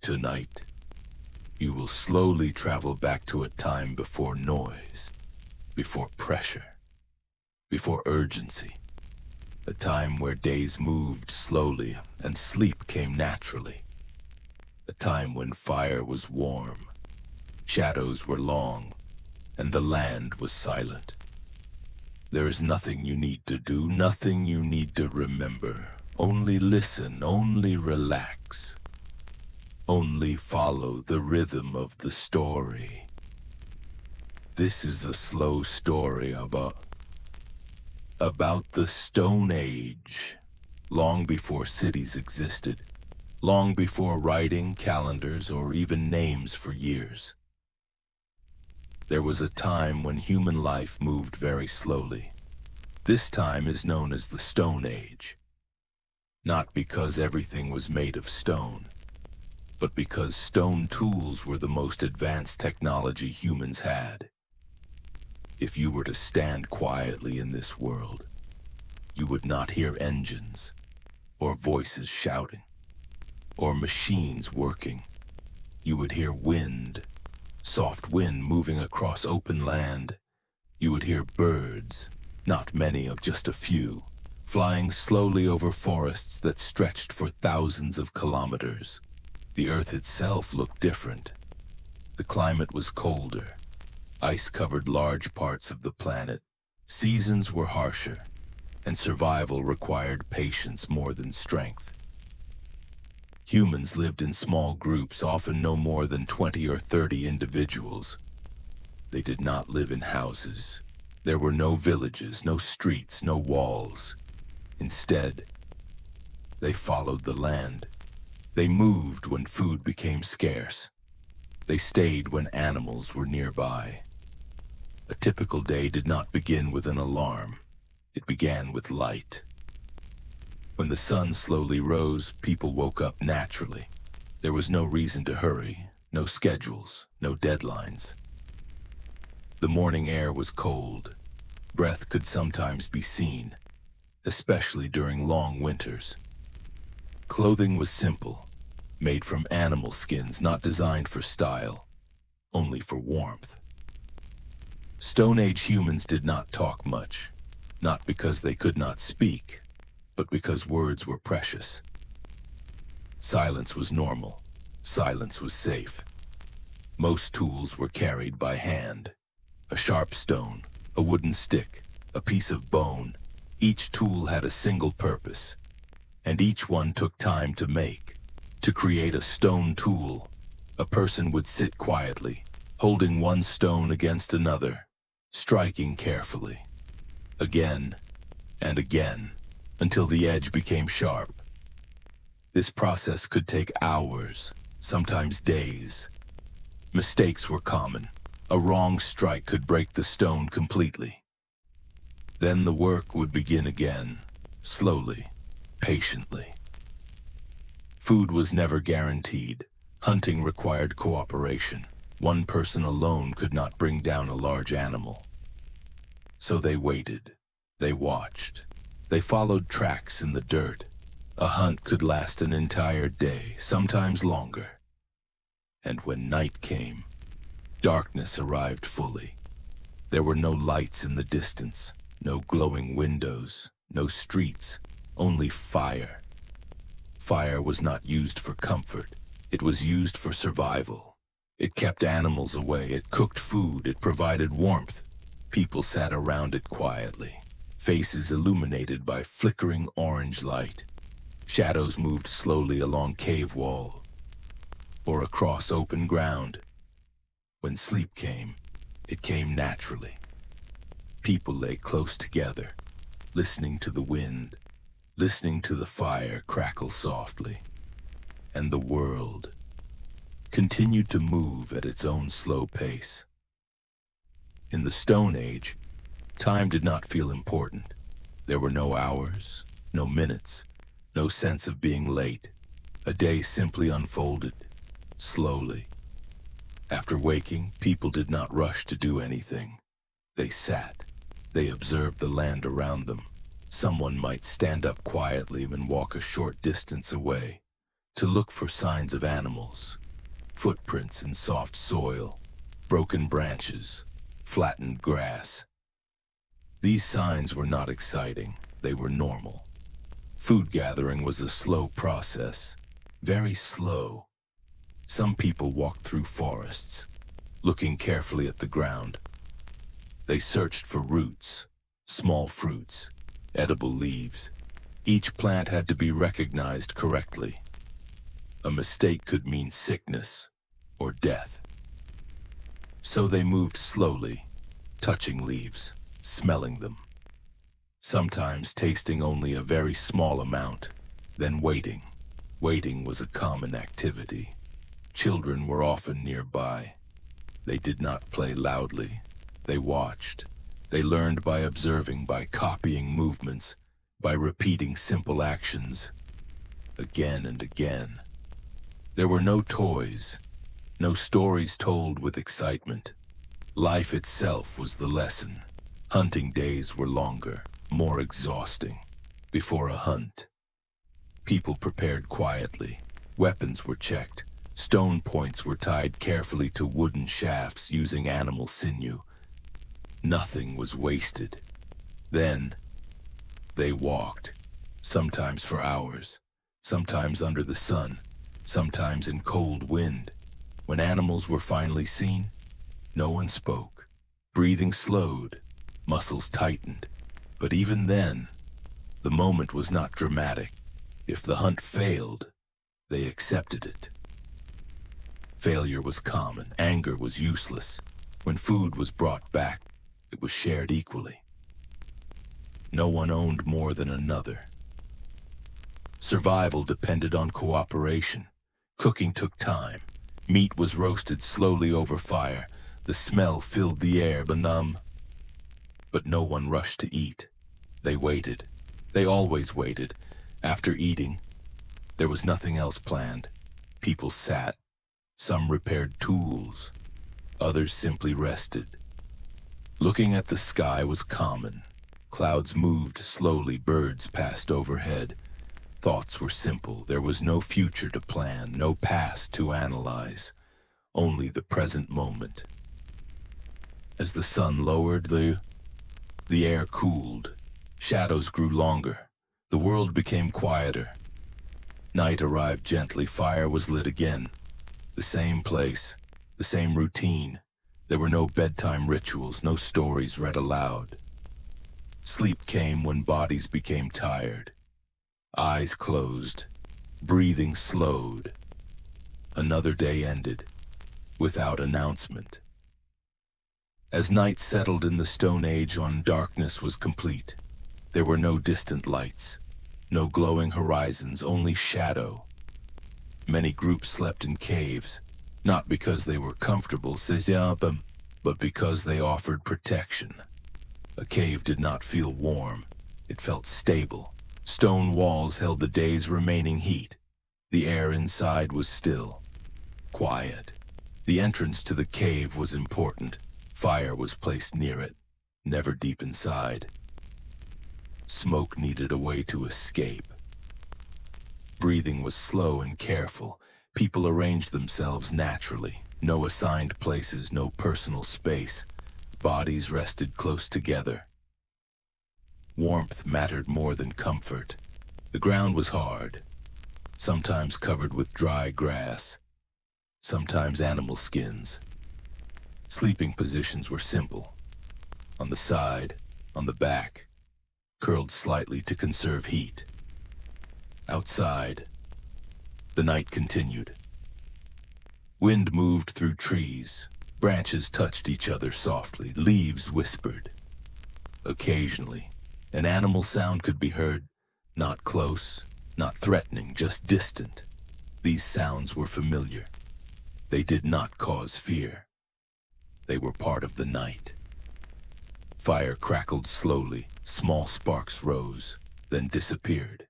Tonight, you will slowly travel back to a time before noise, before pressure, before urgency. A time where days moved slowly and sleep came naturally. A time when fire was warm, shadows were long, and the land was silent. There is nothing you need to do, nothing you need to remember. Only listen, only relax. Only follow the rhythm of the story. This is a slow story about the Stone Age, long before cities existed, long before writing, calendars, or even names for years. There was a time when human life moved very slowly. This time is known as the Stone Age. Not because everything was made of stone, but because stone tools were the most advanced technology humans had. If you were to stand quietly in this world, you would not hear engines, or voices shouting, or machines working. You would hear wind, soft wind moving across open land. You would hear birds, not many of just a few, flying slowly over forests that stretched for thousands of kilometers. The earth itself looked different. The climate was colder. Ice covered large parts of the planet. Seasons were harsher, and survival required patience more than strength. Humans lived in small groups, often no more than 20 or 30 individuals. They did not live in houses. There were no villages, no streets, no walls. Instead, they followed the land. They moved when food became scarce. They stayed when animals were nearby. A typical day did not begin with an alarm. It began with light. When the sun slowly rose, people woke up naturally. There was no reason to hurry, no schedules, no deadlines. The morning air was cold. Breath could sometimes be seen, especially during long winters. Clothing was simple, made from animal skins, not designed for style, only for warmth. Stone Age humans did not talk much, not because they could not speak, but because words were precious. Silence was normal. Silence was safe. Most tools were carried by hand. A sharp stone, a wooden stick, a piece of bone. Each tool had a single purpose, and each one took time to make. To create a stone tool, a person would sit quietly, holding one stone against another, striking carefully, again and again, until the edge became sharp. This process could take hours, sometimes days. Mistakes were common. A wrong strike could break the stone completely. Then the work would begin again, slowly, patiently. Food was never guaranteed. Hunting required cooperation. One person alone could not bring down a large animal. So they waited. They watched. They followed tracks in the dirt. A hunt could last an entire day, sometimes longer. And when night came, darkness arrived fully. There were no lights in the distance, no glowing windows, no streets, only fire. Fire was not used for comfort. It was used for survival. It kept animals away. It cooked food. It provided warmth. People sat around it quietly, faces illuminated by flickering orange light. Shadows moved slowly along cave wall or across open ground. When sleep came, it came naturally. People lay close together, listening to the wind, listening to the fire crackle softly, and the world continued to move at its own slow pace. In the Stone Age, time did not feel important. There were no hours, no minutes, no sense of being late. A day simply unfolded, slowly. After waking, people did not rush to do anything. They sat. They observed the land around them. Someone might stand up quietly and walk a short distance away, to look for signs of animals, footprints in soft soil, broken branches, flattened grass. These signs were not exciting, they were normal. Food gathering was a slow process, very slow. Some people walked through forests, looking carefully at the ground. They searched for roots, small fruits, edible leaves. Each plant had to be recognized correctly. A mistake could mean sickness or death. So they moved slowly, touching leaves, smelling them. Sometimes tasting only a very small amount, then waiting. Waiting was a common activity. Children were often nearby. They did not play loudly. They watched. They learned by observing, by copying movements, by repeating simple actions, again and again. There were no toys, no stories told with excitement. Life itself was the lesson. Hunting days were longer, more exhausting. Before a hunt, people prepared quietly. Weapons were checked. Stone points were tied carefully to wooden shafts using animal sinew. Nothing was wasted. Then, they walked, sometimes for hours, sometimes under the sun, sometimes in cold wind. When animals were finally seen, no one spoke. Breathing slowed, muscles tightened. But even then, the moment was not dramatic. If the hunt failed, they accepted it. Failure was common, anger was useless. When food was brought back, it was shared equally. No one owned more than another. Survival depended on cooperation. Cooking took time. Meat was roasted slowly over fire. The smell filled the air, benumb. But no one rushed to eat. They waited. They always waited. After eating, there was nothing else planned. People sat. Some repaired tools. Others simply rested. Looking at the sky was common. Clouds moved slowly, birds passed overhead. Thoughts were simple. There was no future to plan, no past to analyze, only the present moment. As the sun lowered, the air cooled. Shadows grew longer. The world became quieter. Night arrived gently. Fire was lit again. The same place, the same routine. There were no bedtime rituals, no stories read aloud. Sleep came when bodies became tired. Eyes closed. Breathing slowed. Another day ended, without announcement. As night settled in the Stone Age on, darkness was complete. There were no distant lights, no glowing horizons, only shadow. Many groups slept in caves, not because they were comfortable, but because they offered protection. A cave did not feel warm. It felt stable. Stone walls held the day's remaining heat. The air inside was still, quiet. The entrance to the cave was important. Fire was placed near it, never deep inside. Smoke needed a way to escape. Breathing was slow and careful. People arranged themselves naturally. No assigned places, no personal space. Bodies rested close together. Warmth mattered more than comfort. The ground was hard, sometimes covered with dry grass, sometimes animal skins. Sleeping positions were simple. On the side, on the back, curled slightly to conserve heat. Outside, the night continued. Wind moved through trees. Branches touched each other softly. Leaves whispered. Occasionally, an animal sound could be heard, not close, not threatening, just distant. These sounds were familiar. They did not cause fear. They were part of the night. Fire crackled slowly. Small sparks rose, then disappeared.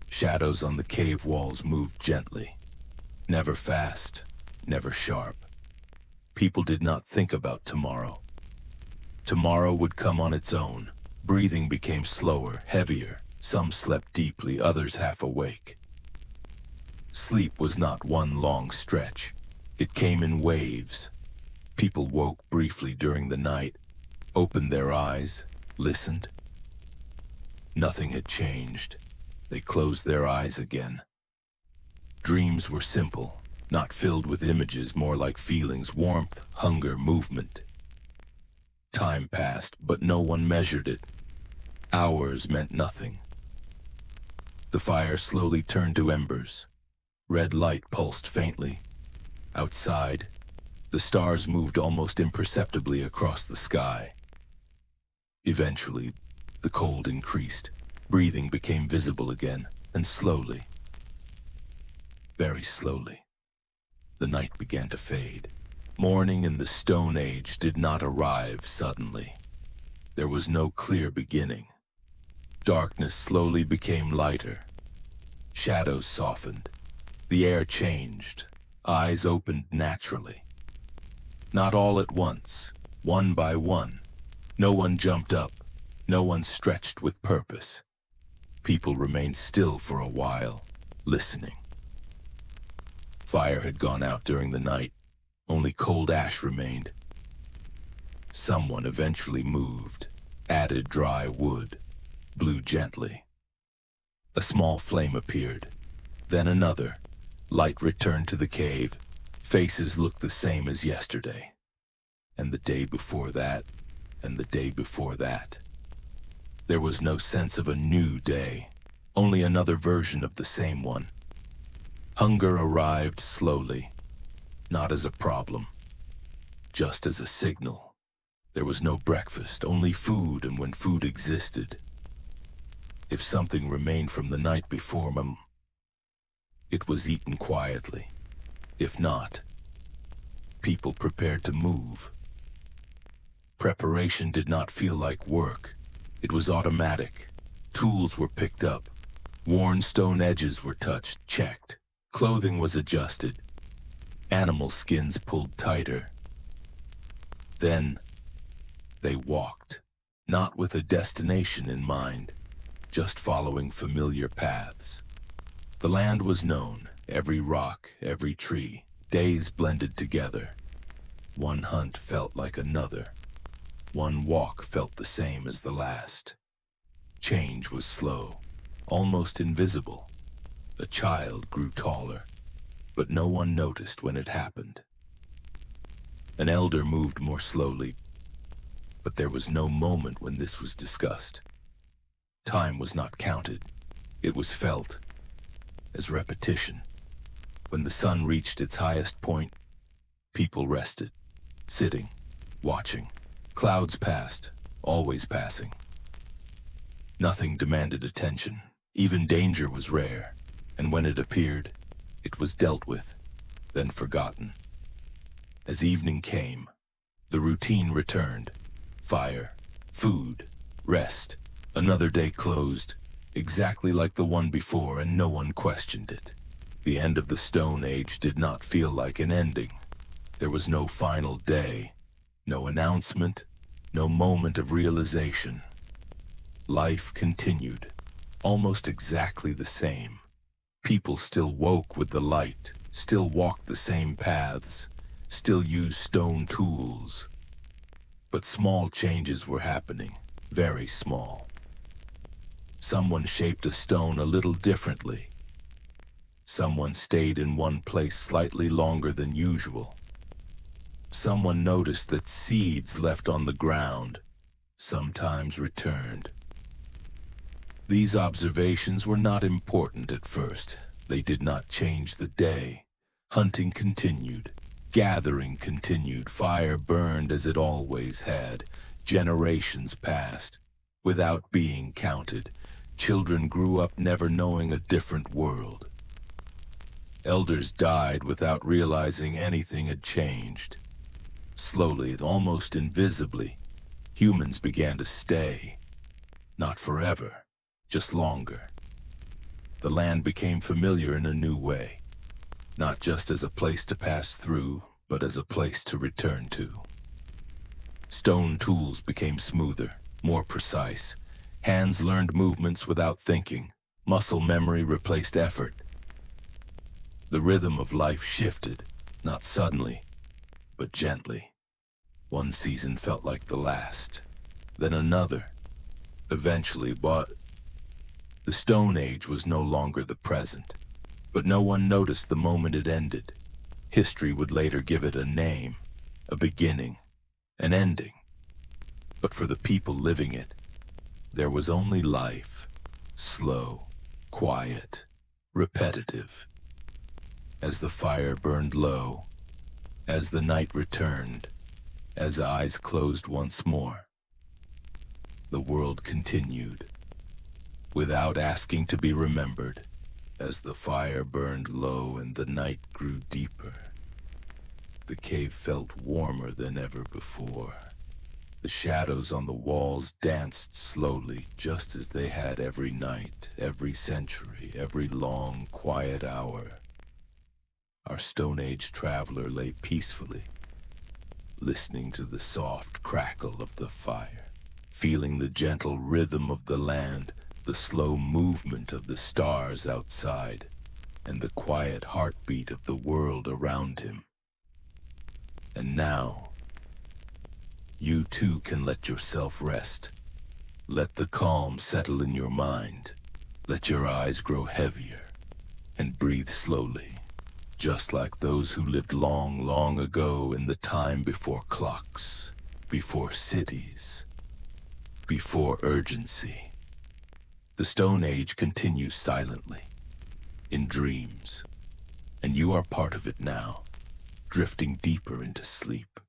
Shadows on the cave walls moved gently. Never fast, never sharp. People did not think about tomorrow. Tomorrow would come on its own. Breathing became slower, heavier. Some slept deeply, others half awake. Sleep was not one long stretch. It came in waves. People woke briefly during the night, opened their eyes, listened. Nothing had changed. They closed their eyes again. Dreams were simple, not filled with images, more like feelings, warmth, hunger, movement. Time passed, but no one measured it. Hours meant nothing. The fire slowly turned to embers. Red light pulsed faintly. Outside, the stars moved almost imperceptibly across the sky. Eventually, the cold increased. Breathing became visible again, and slowly, very slowly, the night began to fade. Morning in the Stone Age did not arrive suddenly. There was no clear beginning. Darkness slowly became lighter. Shadows softened. The air changed. Eyes opened naturally. Not all at once, one by one. No one jumped up. No one stretched with purpose. People remained still for a while, listening. Fire had gone out during the night. Only cold ash remained. Someone eventually moved, added dry wood, blew gently. A small flame appeared, then another. Light returned to the cave. Faces looked the same as yesterday, and the day before that, and the day before that. There was no sense of a new day, only another version of the same one. Hunger arrived slowly, not as a problem, just as a signal. There was no breakfast, only food, and when food existed, if something remained from the night before, it was eaten quietly. If not, people prepared to move. Preparation did not feel like work. It was automatic. Tools were picked up. Worn stone edges were touched, checked. Clothing was adjusted. Animal skins pulled tighter. Then, they walked, not with a destination in mind, just following familiar paths. The land was known, every rock, every tree. Days blended together. One hunt felt like another. One walk felt the same as the last. Change was slow, almost invisible. A child grew taller, but no one noticed when it happened. An elder moved more slowly, but there was no moment when this was discussed. Time was not counted. It was felt as repetition. When the sun reached its highest point, people rested, sitting, watching. Clouds passed, always passing. Nothing demanded attention. Even danger was rare, and when it appeared, it was dealt with, then forgotten. As evening came, the routine returned. Fire, food, rest. Another day closed, exactly like the one before, and no one questioned it. The end of the Stone Age did not feel like an ending. There was no final day, no announcement, no moment of realization. Life continued, almost exactly the same. People still woke with the light, still walked the same paths, still used stone tools. But small changes were happening, very small. Someone shaped a stone a little differently. Someone stayed in one place slightly longer than usual. Someone noticed that seeds left on the ground sometimes returned. These observations were not important at first. They did not change the day. Hunting continued. Gathering continued. Fire burned as it always had. Generations passed without being counted. Children grew up never knowing a different world. Elders died without realizing anything had changed. Slowly, almost invisibly, humans began to stay. Not forever, just longer. The land became familiar in a new way, not just as a place to pass through, but as a place to return to. Stone tools became smoother, more precise. Hands learned movements without thinking. Muscle memory replaced effort. The rhythm of life shifted, not suddenly, but gently. One season felt like the last, then another, eventually, but the Stone Age was no longer the present. But no one noticed the moment it ended. History would later give it a name, a beginning, an ending. But for the people living it, there was only life, slow, quiet, repetitive. As the fire burned low, as the night returned, as eyes closed once more, the world continued, without asking to be remembered. As the fire burned low and the night grew deeper, the cave felt warmer than ever before. The shadows on the walls danced slowly, just as they had every night, every century, every long, quiet hour. Our Stone Age traveler lay peacefully, listening to the soft crackle of the fire, feeling the gentle rhythm of the land, the slow movement of the stars outside, and the quiet heartbeat of the world around him. And now, you too can let yourself rest. Let the calm settle in your mind. Let your eyes grow heavier and breathe slowly, just like those who lived long, long ago in the time before clocks, before cities, before urgency. The Stone Age continues silently, in dreams, and you are part of it now, drifting deeper into sleep.